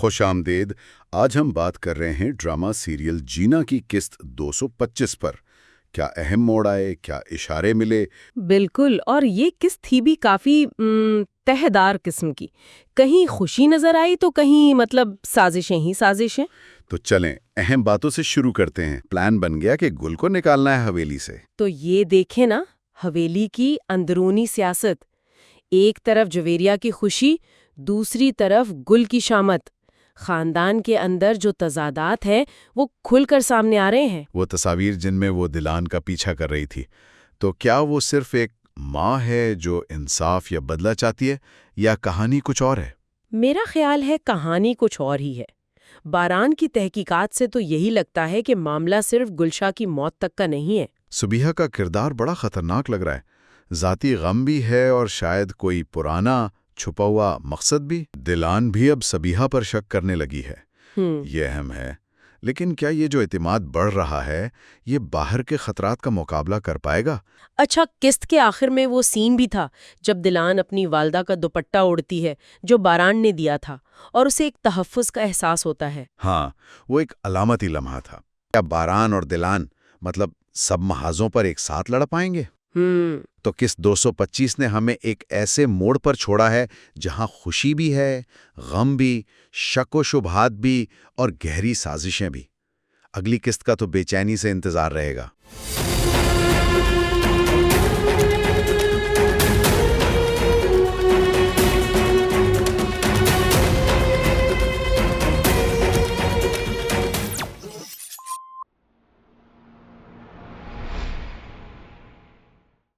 خوش آمدید۔ آج ہم بات کر رہے ہیں ڈرامہ سیریل جینا کی قسط 225 پر۔ کیا اہم موڑ آئے، کیا اشارے ملے؟ بالکل، اور یہ قسط تھی بھی کافی تہہ دار قسم کی۔ کہیں خوشی نظر آئی تو کہیں سازشیں ہی سازشیں۔ تو چلیں اہم باتوں سے شروع کرتے ہیں۔ پلان بن گیا کہ گل کو نکالنا ہے حویلی سے۔ تو یہ دیکھیں نا، حویلی کی اندرونی سیاست، ایک طرف جویریہ کی خوشی، دوسری طرف گل کی شامت۔ خاندان کے اندر جو تضادات ہیں وہ کھل کر سامنے آ رہے ہیں۔ وہ تصاویر جن میں وہ دلان کا پیچھا کر رہی تھی، تو کیا وہ صرف ایک ماں ہے جو انصاف یا بدلہ چاہتی ہے، یا کہانی کچھ اور ہے؟ میرا خیال ہے کہانی کچھ اور ہی ہے۔ باران کی تحقیقات سے تو یہی لگتا ہے کہ معاملہ صرف گلشا کی موت تک کا نہیں ہے۔ صبیحہ کا کردار بڑا خطرناک لگ رہا ہے، ذاتی غم بھی ہے اور شاید کوئی پرانا چھپا ہوا مقصد بھی۔ دلان بھی اب صبیحہ پر شک کرنے لگی ہے، یہ اہم ہے۔ لیکن کیا یہ جو اعتماد بڑھ رہا ہے، یہ باہر کے خطرات کا مقابلہ کر پائے گا؟ اچھا، قسط کے آخر میں وہ سین بھی تھا جب دلان اپنی والدہ کا دوپٹہ اوڑھتی ہے جو باران نے دیا تھا، اور اسے ایک تحفظ کا احساس ہوتا ہے۔ ہاں، وہ ایک علامتی لمحہ تھا۔ کیا باران اور دلان سب محاذوں پر ایک ساتھ لڑ پائیں گے؟ تو قسط 225 نے ہمیں ایک ایسے موڑ پر چھوڑا ہے جہاں خوشی بھی ہے، غم بھی، شک و شبہات بھی، اور گہری سازشیں بھی۔ اگلی قسط کا تو بے چینی سے انتظار رہے گا۔